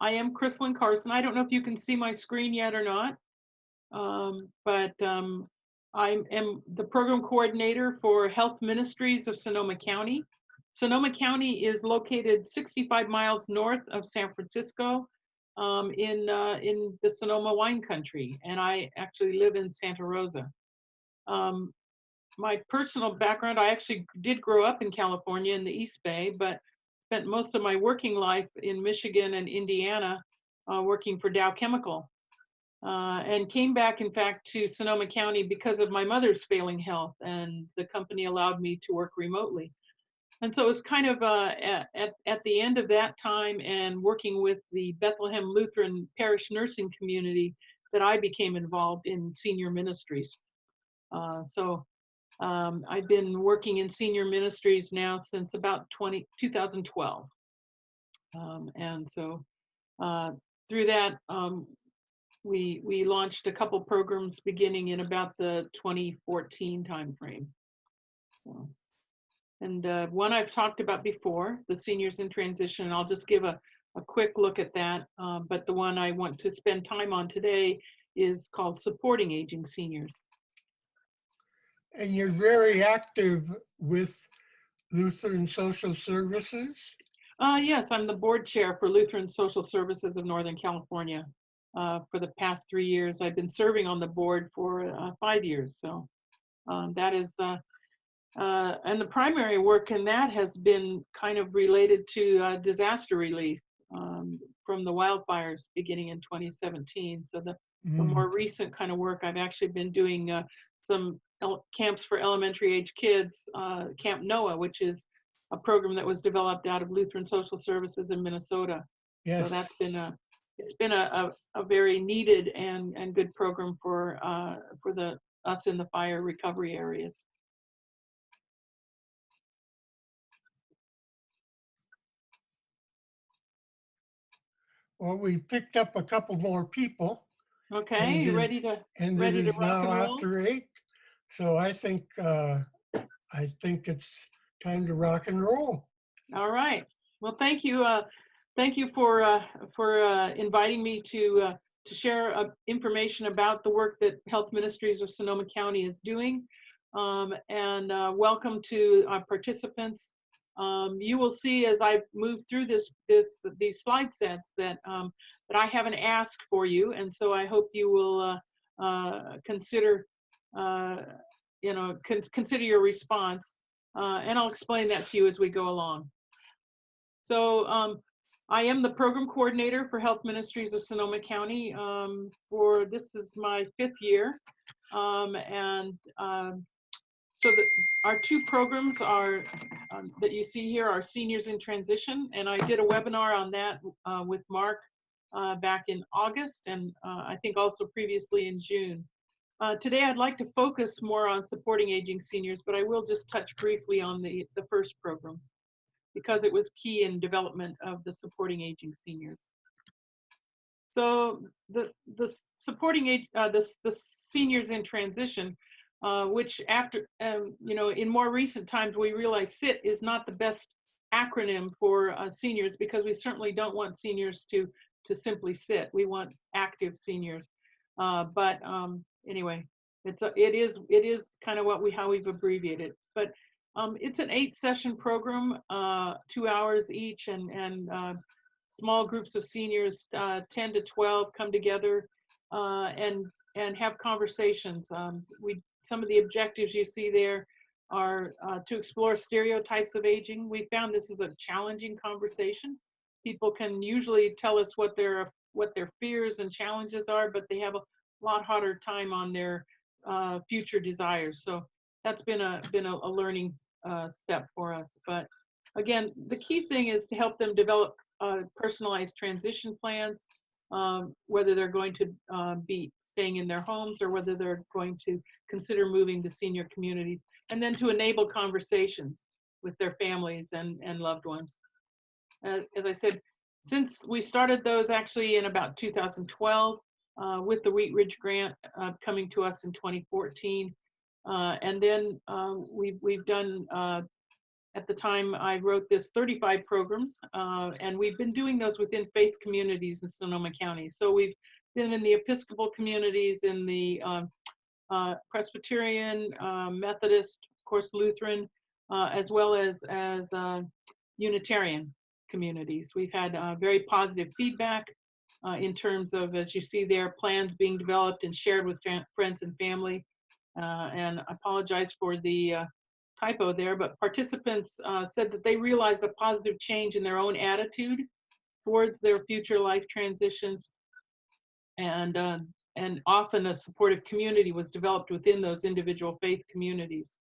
I am Chris Carson. I don't know if you can see my screen yet or not, but I am the program coordinator for Health Ministries of Sonoma County. Sonoma County is located 65 miles north of San Francisco, in the Sonoma wine country, and I actually live in Santa Rosa. Um, my personal background, I actually did grow up in California in the East Bay, but spent most of my working life in Michigan and Indiana, working for Dow Chemical, and came back, in fact, to Sonoma County because of my mother's failing health, and the company allowed me to work remotely. And so it was kind of at the end of that time and working with the Bethlehem Lutheran Parish Nursing Community that I became involved in senior ministries. I've been working in senior ministries now since about 2012. And so through that, we launched a couple programs beginning in about the 2014 timeframe. So, and one I've talked about before, the Seniors in Transition. I'll just give a quick look at that. But the one I want to spend time on today is called Supporting Aging Seniors. And you're very active with Lutheran Social Services? Yes, I'm the board chair for Lutheran Social Services of Northern California. For the past 3 years, I've been serving on the board for 5 years. So that is, and the primary work in that has been kind of related to disaster relief from the wildfires beginning in 2017. So the more recent kind of work, I've actually been doing some camps for elementary age kids, Camp Noah, which is a program that was developed out of Lutheran Social Services in Minnesota. Yes. So that's been it's been a very needed and good program for us in the fire recovery areas. Well, we picked up a couple more people. Okay, you ready to and ready it to is rock now and roll? after 8. So I think it's time to rock and roll. All right. Well, thank you. Thank you for inviting me to share information about the work that Health Ministries of Sonoma County is doing. And welcome to our participants. You will see as I move through these slide sets that that I have an ask for you, and so I hope you will consider consider your response, and I'll explain that to you as we go along. So I am the program coordinator for Health Ministries of Sonoma County. This is my 5th year, so our 2 programs are that you see here are Seniors in Transition, and I did a webinar on that with Mark back in August, and I think also previously in June. Today I'd like to focus more on supporting aging seniors, but I will just touch briefly on the first program because it was key in development of the supporting aging seniors. So the supporting age, the Seniors in Transition, which after, in more recent times, we realize SIT is not the best acronym for seniors, because we certainly don't want seniors to simply sit. We want active seniors. But anyway, it is kind of how we've abbreviated. But it's an 8-session program, 2 hours each, and small groups of seniors, 10 to 12, come together and have conversations. Some of the objectives you see there are to explore stereotypes of aging. We found this is a challenging conversation. People can usually tell us what their fears and challenges are, but they have a lot harder time on their future desires. So that's been a learning step for us. But again, the key thing is to help them develop personalized transition plans, whether they're going to be staying in their homes or whether they're going to consider moving to senior communities, and then to enable conversations with their families and loved ones. As I said, since we started those actually in about 2012, with the Wheat Ridge Grant coming to us in 2014, and then we've done, at the time I wrote this, 35 programs, and we've been doing those within faith communities in Sonoma County. So we've been in the Episcopal communities, in the Presbyterian, Methodist, of course, Lutheran, as well as Unitarian communities. We've had very positive feedback in terms of, as you see there, plans being developed and shared with friends and family. And I apologize for the typo there, but participants said that they realized a positive change in their own attitude towards their future life transitions, and often a supportive community was developed within those individual faith communities.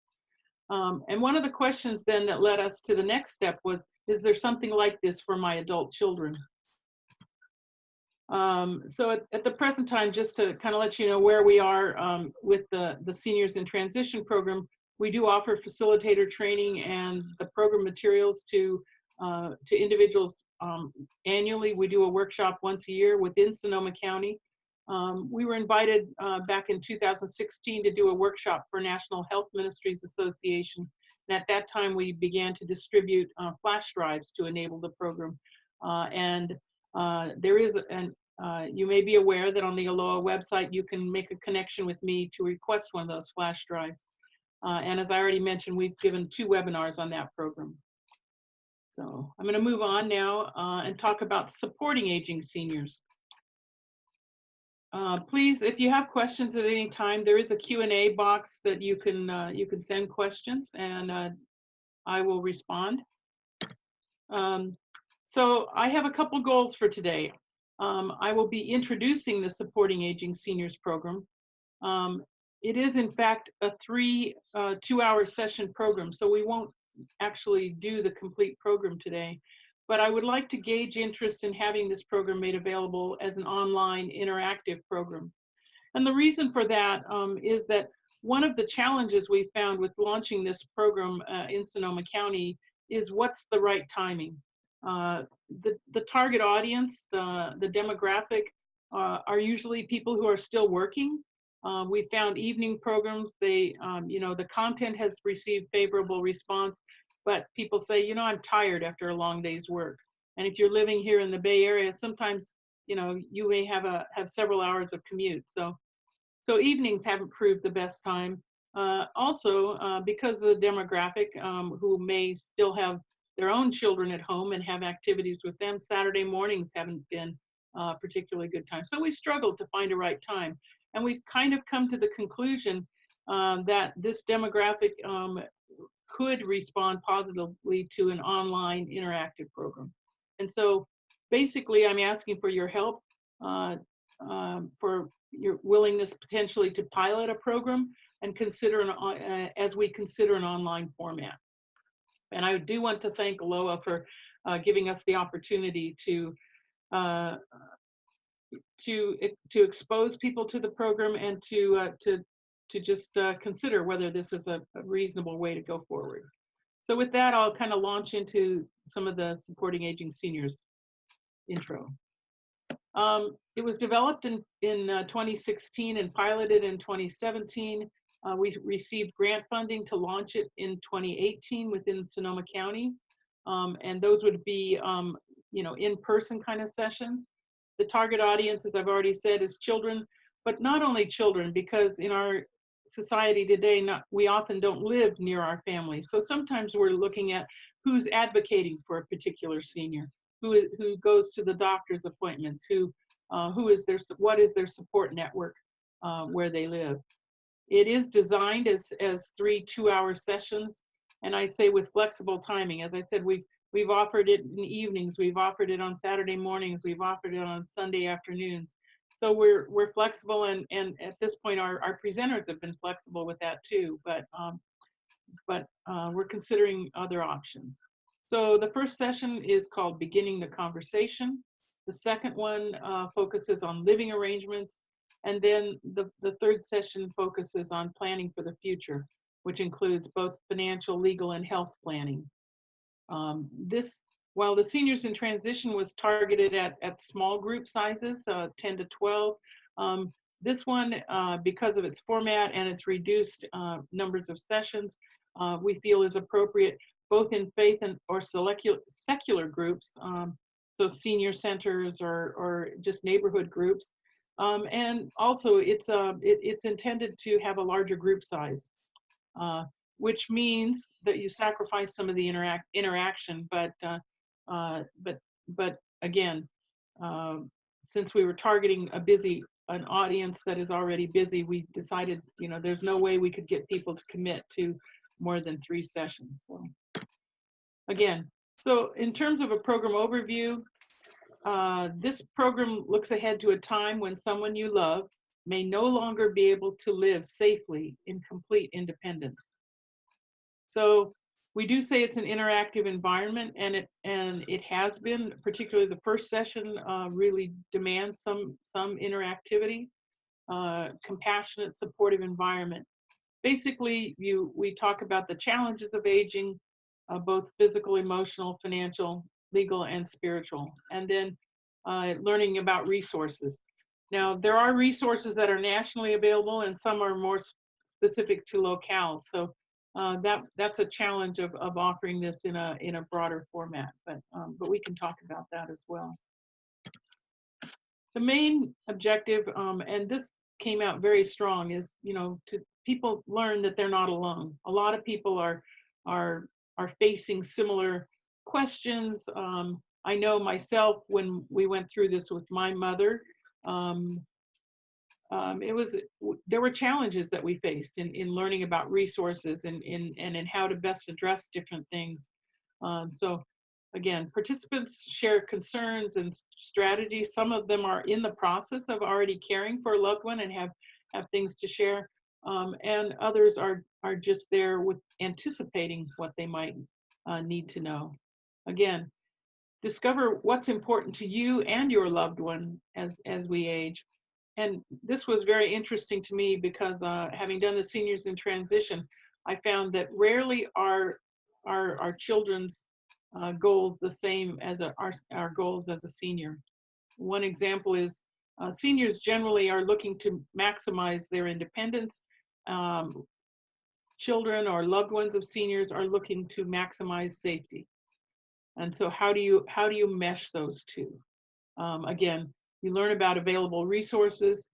And one of the questions then that led us to the next step was, is there something like this for my adult children? So at the present time, just to kind of let you know where we are with the Seniors in Transition program, we do offer facilitator training and the program materials to individuals annually. We do a workshop once a year within Sonoma County. We were invited back in 2016 to do a workshop for National Health Ministries Association. And at that time, we began to distribute flash drives to enable the program. There is, you may be aware that on the ALOA website, you can make a connection with me to request one of those flash drives. And as I already mentioned, we've given 2 webinars on that program. So I'm going to move on now and talk about supporting aging seniors. Please, if you have questions at any time, there is a Q&A box that you can send questions, and I will respond. So I have a couple goals for today. I will be introducing the Supporting Aging Seniors program. It is, in fact, a 2-hour session program, so we won't actually do the complete program today. But I would like to gauge interest in having this program made available as an online interactive program. And the reason for that is that one of the challenges we found with launching this program in Sonoma County is what's the right timing. The target audience, the demographic, are usually people who are still working. We found evening programs, the content has received favorable response, but people say, I'm tired after a long day's work. And if you're living here in the Bay Area, sometimes, you may have several hours of commute. So evenings haven't proved the best time. Also, because of the demographic who may still have their own children at home and have activities with them, Saturday mornings haven't been a particularly good time. So we struggled to find a right time. And we've kind of come to the conclusion that this demographic could respond positively to an online interactive program. And so basically, I'm asking for your help, for your willingness potentially to pilot a program and consider as we consider an online format. And I do want to thank ALOA for giving us the opportunity to expose people to the program and to just consider whether this is a reasonable way to go forward. So with that, I'll kind of launch into some of the Supporting Aging Seniors intro. It was developed in 2016 and piloted in 2017. We received grant funding to launch it in 2018 within Sonoma County. And those would be, in-person kind of sessions. The target audience, as I've already said, is children, but not only children, because in our society today, we often don't live near our families. So sometimes we're looking at who's advocating for a particular senior, who goes to the doctor's appointments, what is their support network where they live. It is designed as 3 2-hour sessions, and I say with flexible timing. As I said, we've offered it in evenings, we've offered it on Saturday mornings, we've offered it on Sunday afternoons. So we're flexible, and at this point our presenters have been flexible with that too, but we're considering other options. So the first session is called Beginning the Conversation. The second one focuses on living arrangements, and then the third session focuses on planning for the future, which includes both financial, legal, and health planning. While the Seniors in Transition was targeted at small group sizes, 10 to 12, this one, because of its format and its reduced numbers of sessions, we feel is appropriate both in faith and or secular groups, so senior centers or just neighborhood groups. And also it's intended to have a larger group size, which means that you sacrifice some of the interaction, but again, since we were targeting an audience that is already busy, we decided, there's no way we could get people to commit to more than 3 sessions. So again, so in terms of a program overview, this program looks ahead to a time when someone you love may no longer be able to live safely in complete independence. So we do say it's an interactive environment, and it has been, particularly the first session really demands some interactivity, compassionate, supportive environment. Basically, we talk about the challenges of aging, both physical, emotional, financial, legal, and spiritual, and then learning about resources. Now, there are resources that are nationally available, and some are more specific to locales. So that's a challenge of offering this in a broader format, but we can talk about that as well. The main objective, and this came out very strong, is to people learn that they're not alone. A lot of people are facing similar questions. I know myself, when we went through this with my mother, there were challenges that we faced in learning about resources and in how to best address different things. So again, participants share concerns and strategies. Some of them are in the process of already caring for a loved one and have things to share, and others are just there with anticipating what they might need to know. Again, discover what's important to you and your loved one as we age. And this was very interesting to me because having done the seniors in transition, I found that rarely are our children's goals the same as our goals as a senior. One example is seniors generally are looking to maximize their independence. Children or loved ones of seniors are looking to maximize safety. And so how do you mesh those two? Again, you learn about available resources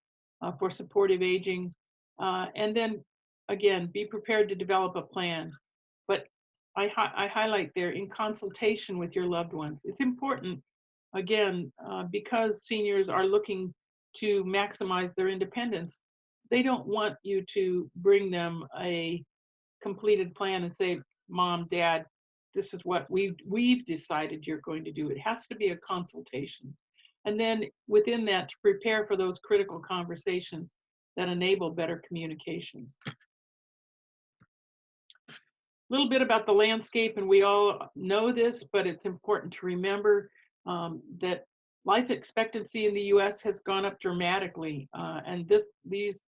for supportive aging, and then again, be prepared to develop a plan. But I highlight there, in consultation with your loved ones. It's important, again, because seniors are looking to maximize their independence. They don't want you to bring them a completed plan and say, Mom, Dad, this is what we've decided you're going to do. It has to be a consultation. And then within that, to prepare for those critical conversations that enable better communications. A little bit about the landscape, and we all know this, but it's important to remember that life expectancy in the US has gone up dramatically. And these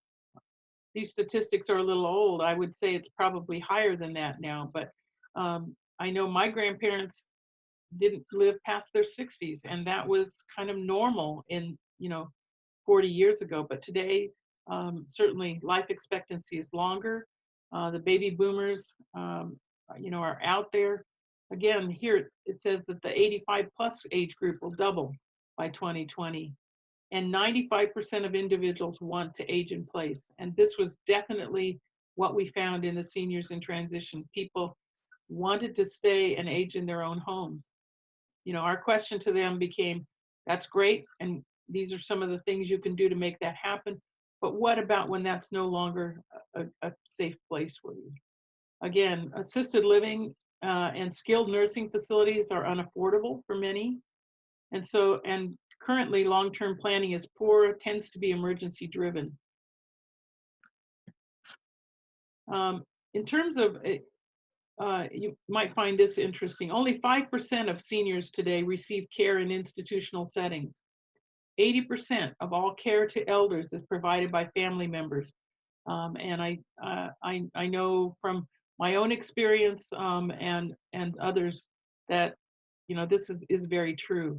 statistics are a little old. I would say it's probably higher than that now, but I know my grandparents didn't live past their 60s, and that was kind of normal in 40 years ago. But today, certainly life expectancy is longer. The baby boomers are out there. Again, here it says that the 85 plus age group will double by 2020, and 95% of individuals want to age in place. And this was definitely what we found in the seniors in transition. People wanted to stay and age in their own homes. Our question to them became, that's great, and these are some of the things you can do to make that happen, but what about when that's no longer a safe place for you? Again, assisted living and skilled nursing facilities are unaffordable for many, and currently long-term planning is poor, tends to be emergency driven. In terms of you might find this interesting. Only 5% of seniors today receive care in institutional settings. 80% of all care to elders is provided by family members. And I know from my own experience and others that this is very true.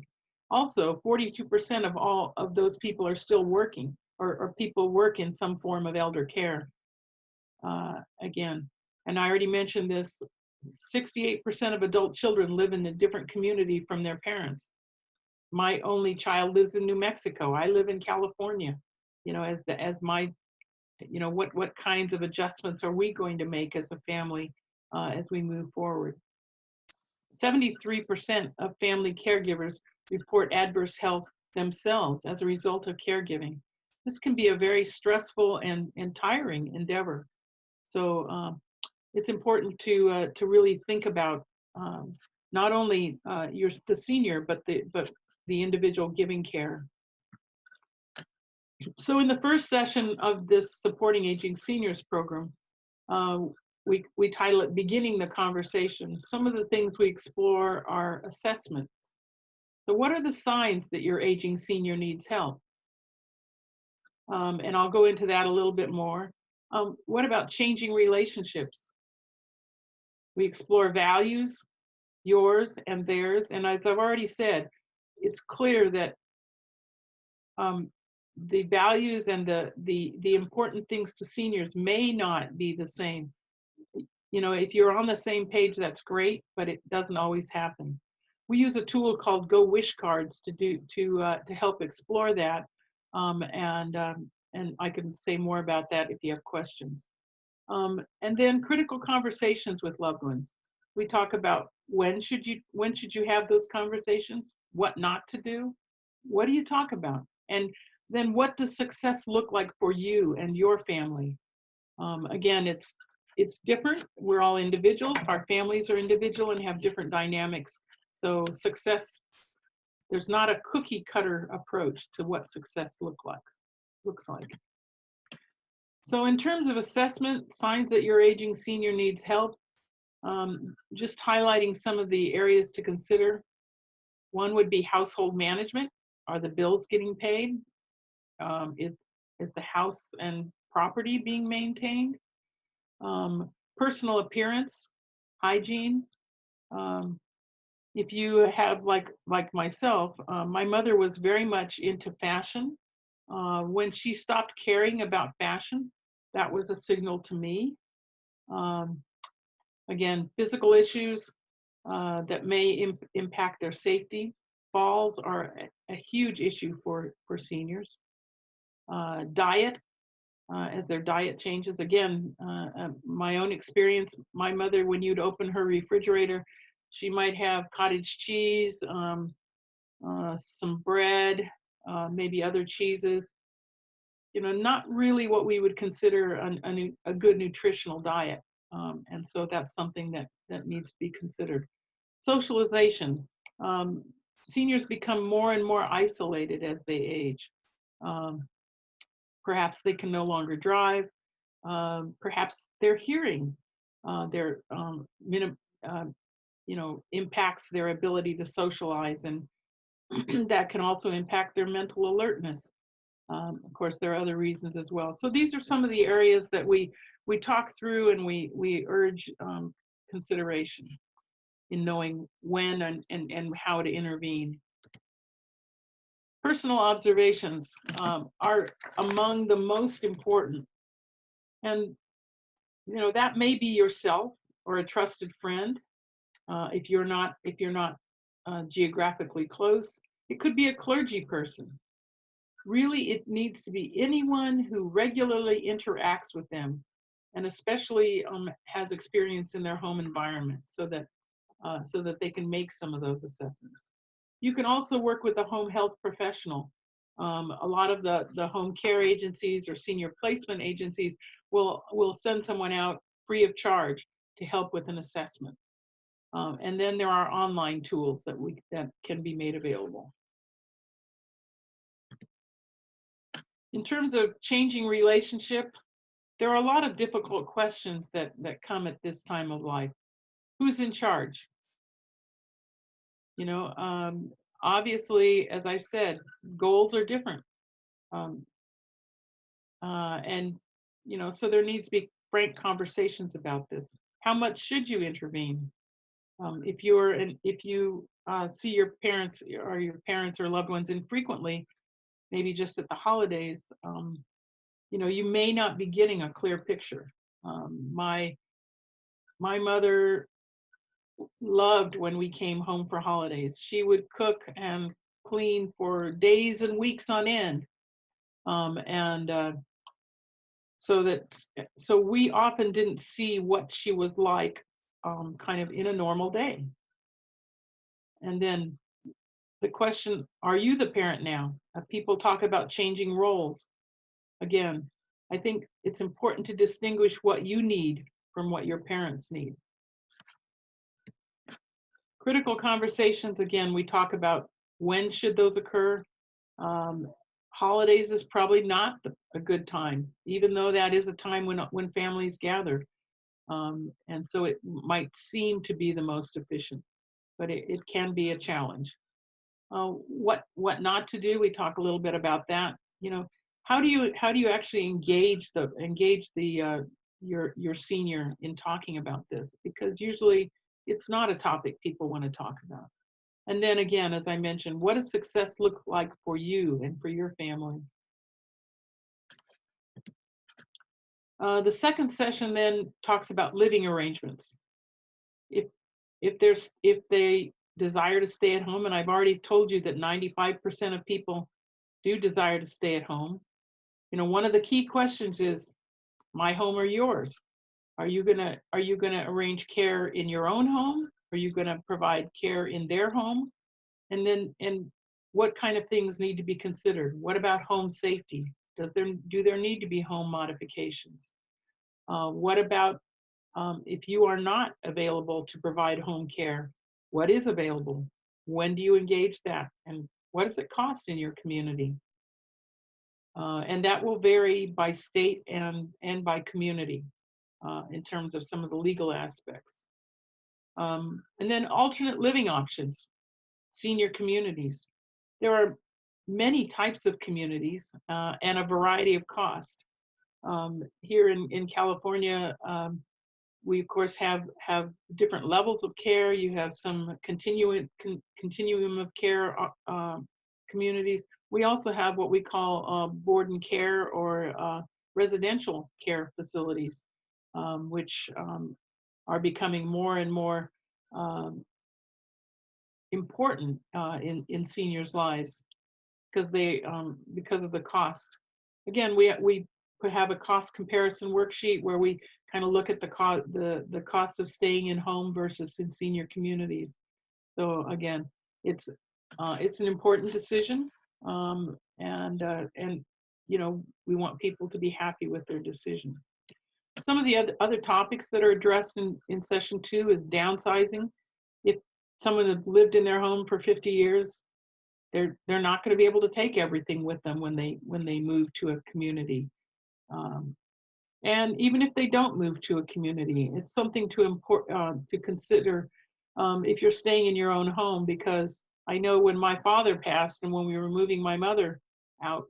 Also, 42% of all of those people are still working, or people work in some form of elder care. Again. And I already mentioned this, 68% of adult children live in a different community from their parents. My only child lives in New Mexico. I live in California. What kinds of adjustments are we going to make as a family as we move forward? 73% of family caregivers report adverse health themselves as a result of caregiving. This can be a very stressful and tiring endeavor. So it's important to really think about not only the senior, but the individual giving care. So in the first session of this Supporting Aging Seniors program, we title it Beginning the Conversation. Some of the things we explore are assessments. So what are the signs that your aging senior needs help? And I'll go into that a little bit more. What about changing relationships? We explore values, yours and theirs. And as I've already said, it's clear that the values and the important things to seniors may not be the same. If you're on the same page, that's great, but it doesn't always happen. We use a tool called Go Wish Cards to help explore that, and I can say more about that if you have questions. And then critical conversations with loved ones. We talk about when should you have those conversations, what not to do, what do you talk about, and then what does success look like for you and your family? Again, it's different. We're all individuals. Our families are individual and have different dynamics. So success, there's not a cookie cutter approach to what success looks like. So in terms of assessment, signs that your aging senior needs help, just highlighting some of the areas to consider. One would be household management. Are the bills getting paid? Is the house and property being maintained? Personal appearance, hygiene. If you have, like myself, my mother was very much into fashion. When she stopped caring about fashion, that was a signal to me. Again, physical issues that may impact their safety. Falls are a huge issue for seniors. Diet, as their diet changes. Again, my own experience, my mother, when you'd open her refrigerator, she might have cottage cheese, some bread, maybe other cheeses. Not really what we would consider a good nutritional diet. And so that's something that needs to be considered. Socialization. Seniors become more and more isolated as they age. Perhaps they can no longer drive. Perhaps their hearing, impacts their ability to socialize, and that can also impact their mental alertness. Of course, there are other reasons as well. So these are some of the areas that we talk through, and we urge consideration in knowing when and how to intervene. Personal observations are among the most important. And, that may be yourself or a trusted friend. If you're not geographically close, it could be a clergy person. Really, it needs to be anyone who regularly interacts with them, and especially has experience in their home environment, so that they can make some of those assessments. You can also work with a home health professional. A lot of the home care agencies or senior placement agencies will send someone out free of charge to help with an assessment. And then there are online tools that can be made available. In terms of changing relationship, there are a lot of difficult questions that come at this time of life. Who's in charge? Obviously, as I've said, goals are different. So there needs to be frank conversations about this. How much should you intervene? If you see your parents or loved ones infrequently, maybe just at the holidays, you may not be getting a clear picture. My mother loved when we came home for holidays. She would cook and clean for days and weeks on end. And so that so we often didn't see what she was like kind of in a normal day. And then the question, are you the parent now? People talk about changing roles. Again, I think it's important to distinguish what you need from what your parents need. Critical conversations, again, we talk about when should those occur. Um, Holidays is probably not a good time, even though that is a time when families gather. And so it might seem to be the most efficient, but it can be a challenge. What not to do? We talk a little bit about that. You know, how do you actually engage the your senior in talking about this? Because usually it's not a topic people want to talk about. And then again, as I mentioned, what does success look like for you and for your family? The second session then talks about living arrangements. If if they desire to stay at home, and I've already told you that 95% of people do desire to stay at home. You know, one of the key questions is, my home or yours? Are you gonna arrange care in your own home? Are you gonna provide care in their home? And what kind of things need to be considered? What about home safety? Do there need to be home modifications? What about if you are not available to provide home care? What is available? When do you engage that? And what does it cost in your community? And that will vary by state and by community in terms of some of the legal aspects. And then alternate living options, senior communities. There are many types of communities and a variety of cost. Here in California, we of course have different levels of care. You have some continuum of care communities. We also have what we call board and care or residential care facilities, which are becoming more and more um, important in seniors' lives because of the cost. Again, we have a cost comparison worksheet where we kind of look at the cost of staying in home versus in senior communities. So again, it's an important decision, and you know, we want people to be happy with their decision. Some of the other topics that are addressed in session 2 is downsizing. If someone has lived in their home for 50 years, they're not going to be able to take everything with them when they move to a community. Um, and even if they don't move to a community, it's something to consider if you're staying in your own home. Because I know when my father passed and when we were moving my mother out,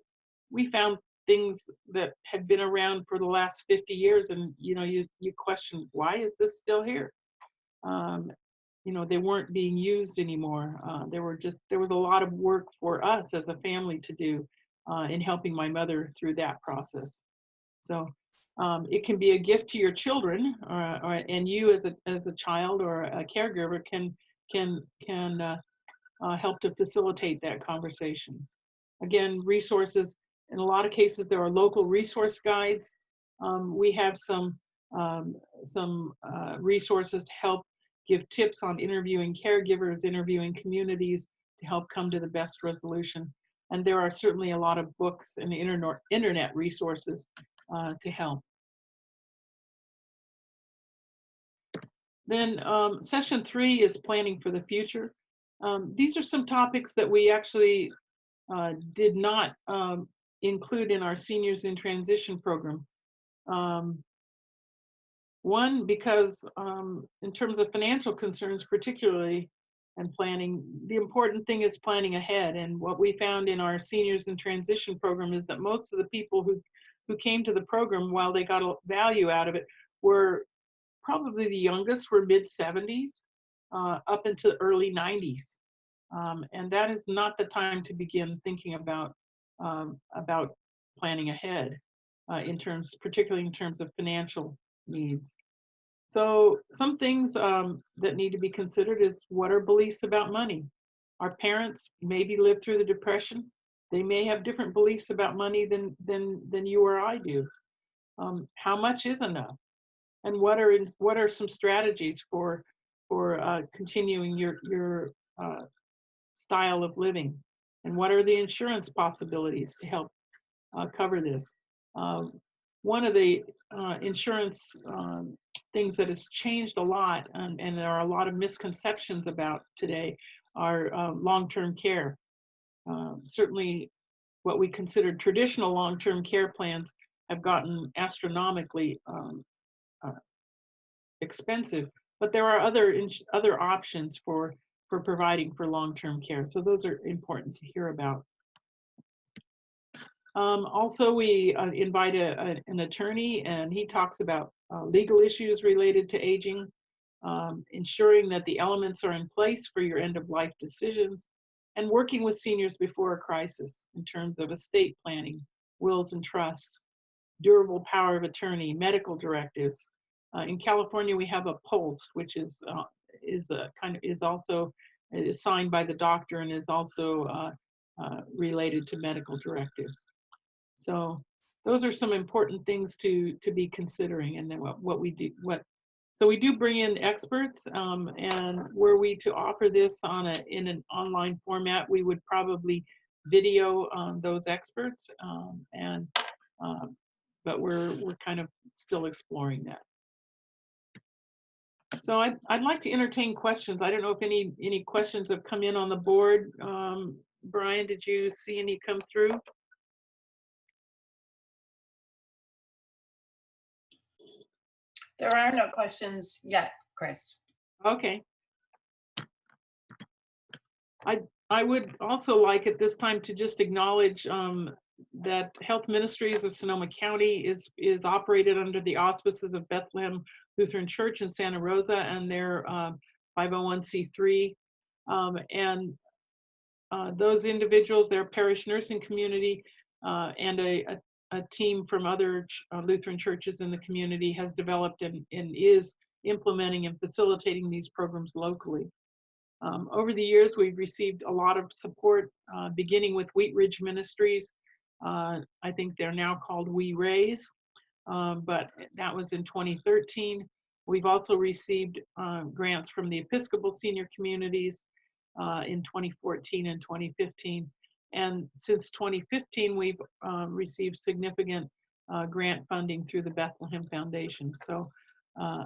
we found things that had been around for the last 50 years, and you know, you question, why is this still here? Um, you know, they weren't being used anymore. There was a lot of work for us as a family to do in helping my mother through that process. So it can be a gift to your children, and you as a child or a caregiver can help to facilitate that conversation. Again, resources. In a lot of cases, there are local resource guides. We have some resources to help give tips on interviewing caregivers, interviewing communities to help come to the best resolution. And there are certainly a lot of books and internet resources to help. Then session 3 is planning for the future. These are some topics that we actually did not include in our seniors in transition program. One, because in terms of financial concerns particularly, and planning, the important thing is planning ahead. And what we found in our seniors in transition program is that most of the people who came to the program, while they got a value out of it, were probably the youngest were mid 70s up into early 90s. And that is not the time to begin thinking about planning ahead particularly in terms of financial needs. So some things that need to be considered is, what are beliefs about money? Our parents maybe lived through the Depression. They may have different beliefs about money than you or I do. How much is enough? And what are some strategies for continuing your style of living? And what are the insurance possibilities to help cover this? Um, One of the insurance things that has changed a lot, and there are a lot of misconceptions about today, are long-term care. Certainly, what we consider traditional long-term care plans have gotten astronomically uh, expensive, but there are other options for providing for long-term care. So those are important to hear about. Also, we invite an attorney, and he talks about legal issues related to aging, ensuring that the elements are in place for your end-of-life decisions, and working with seniors before a crisis in terms of estate planning, wills and trusts, durable power of attorney, medical directives. In California, we have a POLST, which is a is also is signed by the doctor and is also related to medical directives. So those are some important things to be considering, and then what we do. So we do bring in experts, and were we to offer this in an online format, we would probably video those experts, and but we're kind of still exploring that. So I'd like to entertain questions. I don't know if any questions have come in on the board. Brian, did you see any come through? There are no questions yet, Chris. Okay. I would also like at this time to just acknowledge that Health Ministries of Sonoma County is operated under the auspices of Bethlehem Lutheran Church in Santa Rosa, and their 501c3. And those individuals, their parish nursing community, and a team from other Lutheran churches in the community has developed and is implementing and facilitating these programs locally. Over the years, we've received a lot of support, beginning with Wheat Ridge Ministries. I think they're now called We Raise, but that was in 2013. We've also received grants from the Episcopal Senior Communities in 2014 and 2015. And since 2015, we've received significant grant funding through the Bethlehem Foundation. So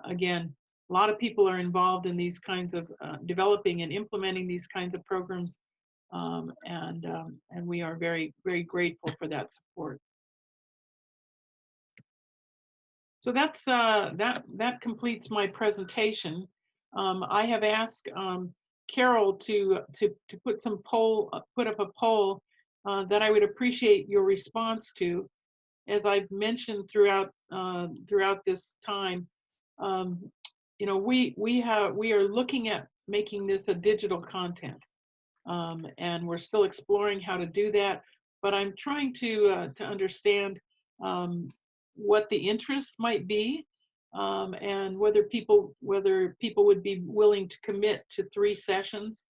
again, a lot of people are involved in these kinds of developing and implementing these kinds of programs, and we are very, very grateful for that support. So that's that completes my presentation. I have asked Carol to put up a poll that I would appreciate your response to. As I've mentioned throughout this time, you know, we are looking at making this a digital content, and we're still exploring how to do that. But I'm trying to understand what the interest might be, and whether people would be willing to commit to 3 sessions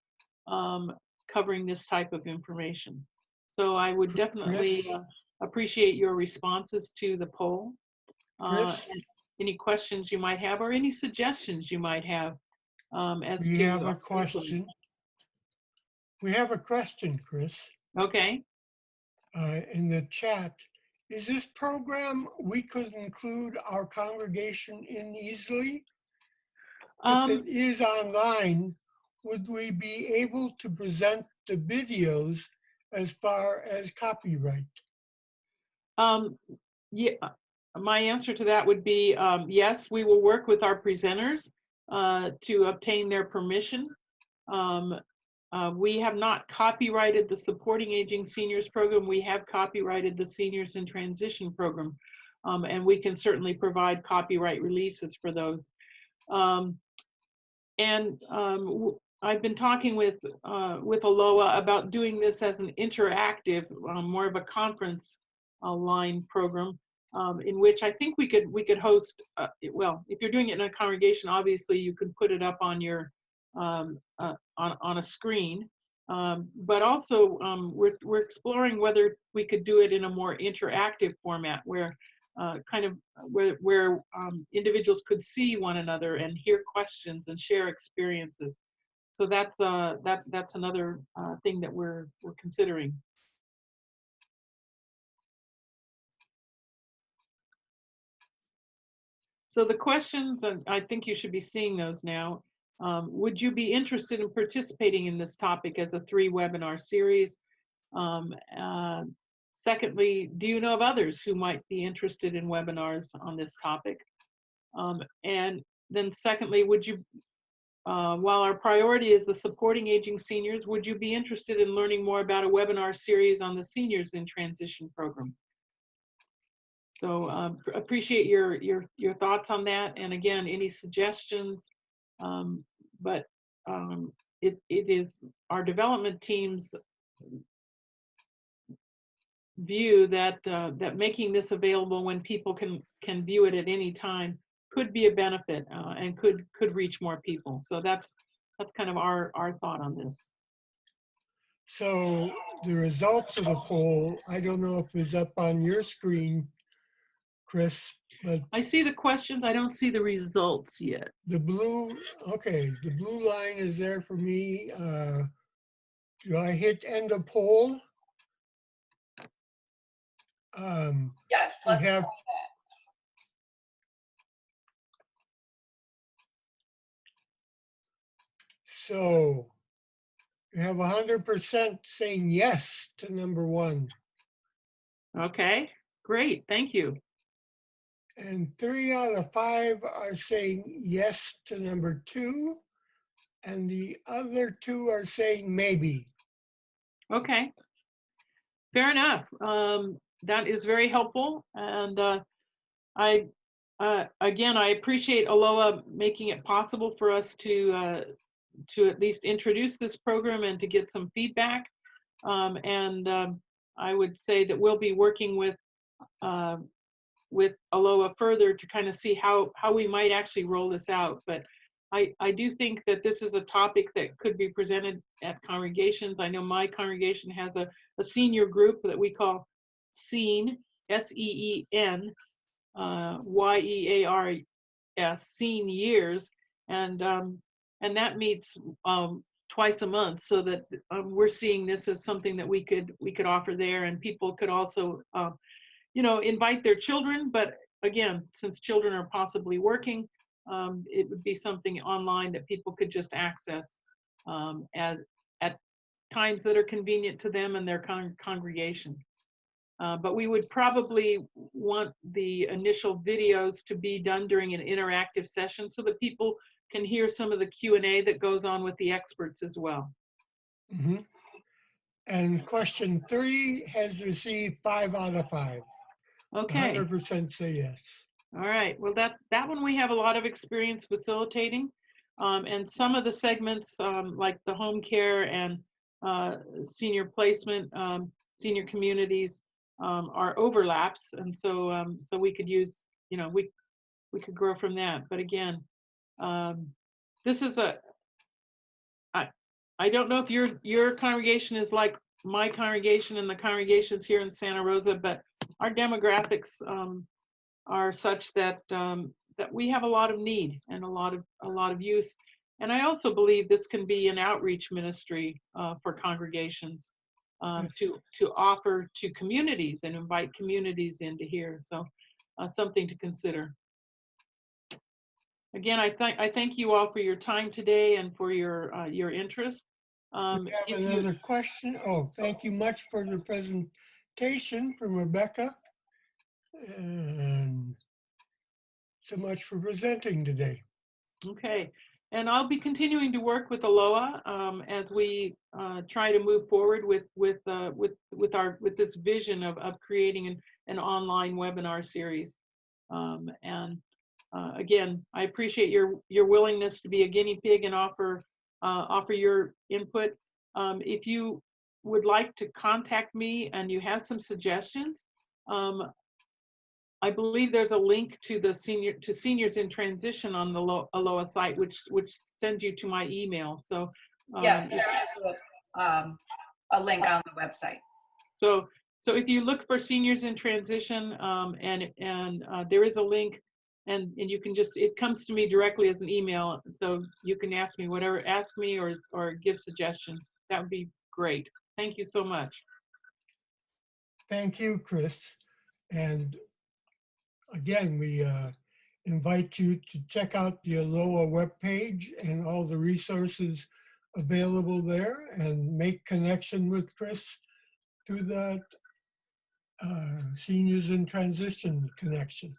covering this type of information. So I would definitely appreciate your responses to the poll. And any questions you might have, or any suggestions you might have as we to. have a question. We have a question, Chris. Okay. In the chat. Is this program we could include our congregation in easily? If it is online, would we be able to present the videos as far as copyright? Yeah, my answer to that would be yes, we will work with our presenters to obtain their permission. We have not copyrighted the Supporting Aging Seniors program. We have copyrighted the Seniors in Transition program, and we can certainly provide copyright releases for those. I've been talking with Aloha about doing this as an interactive, more of a conference line program, in which I think we could host. Well, if you're doing it in a congregation, obviously you can put it up on your on a screen. But also, we're exploring whether we could do it in a more interactive format, where kind of where individuals could see one another and hear questions and share experiences. So that's another thing that we're considering. So the questions, and I think you should be seeing those now. Would you be interested in participating in this topic as a 3-webinar series? Secondly, do you know of others who might be interested in webinars on this topic? And then secondly, would you, while our priority is the supporting aging seniors, would you be interested in learning more about a webinar series on the Seniors in Transition program? So appreciate your thoughts on that, and again, any suggestions. But it is our development team's view that that making this available when people can view it at any time could be a benefit and could reach more people. So that's kind of our thought on this. So the results of the poll, I don't know if it's up on your screen, Chris, but I see the questions. I don't see the results yet. the blue, okay, the blue line is there for me. Do I hit end of poll? Yes, We let's have try that. So you have 100% saying yes to number 1. Okay, great. Thank you. And 3 out of 5 are saying yes to number 2. And the other 2 are saying maybe. Okay, fair enough. That is very helpful. And again, I appreciate Aloha making it possible for us to at least introduce this program and to get some feedback. I would say that we'll be working with Aloha further to kind of see how we might actually roll this out. But I do think that this is a topic that could be presented at congregations. I know my congregation has a senior group that we call SEEN, SEEN, YEARS, SEEN years, and that meets twice a month, so that we're seeing this as something that we could offer there, and people could also invite their children. But again, since children are possibly working, it would be something online that people could just access at times that are convenient to them and their congregation. But we would probably want the initial videos to be done during an interactive session so that people can hear some of the Q&A that goes on with the experts as well. Mm-hmm. And question 3 has received 5 out of 5. Okay. 100% say yes. All right. Well, that one we have a lot of experience facilitating. And some of the segments, like the home care and senior placement, senior communities, are overlaps. And so so we could use, we could grow from that. But again, this is I don't know if your congregation is like my congregation and the congregations here in Santa Rosa, but our demographics are such that that we have a lot of need and a lot of use. And I also believe this can be an outreach ministry for congregations to offer to communities and invite communities in to hear. So something to consider. Again, I thank you all for your time today and for your interest. We have another question. Oh, thank you much for the presentation from Rebecca. And so much for presenting today. Okay, and I'll be continuing to work with Aloha as we try to move forward with this vision of creating an online webinar series. Again, I appreciate your willingness to be a guinea pig and offer your input. If you would like to contact me and you have some suggestions, I believe there's a link to the seniors in transition on the Aloha site, which sends you to my email. So Yes, there is a link on the website. So if you look for seniors in transition, and there is a link, and you can just, it comes to me directly as an email, so you can ask me whatever, ask me or give suggestions. That would be great. Thank you so much. Thank you, Chris. And again, we invite you to check out the Aloha webpage and all the resources available there, and make connection with Chris through the Seniors in Transition connection.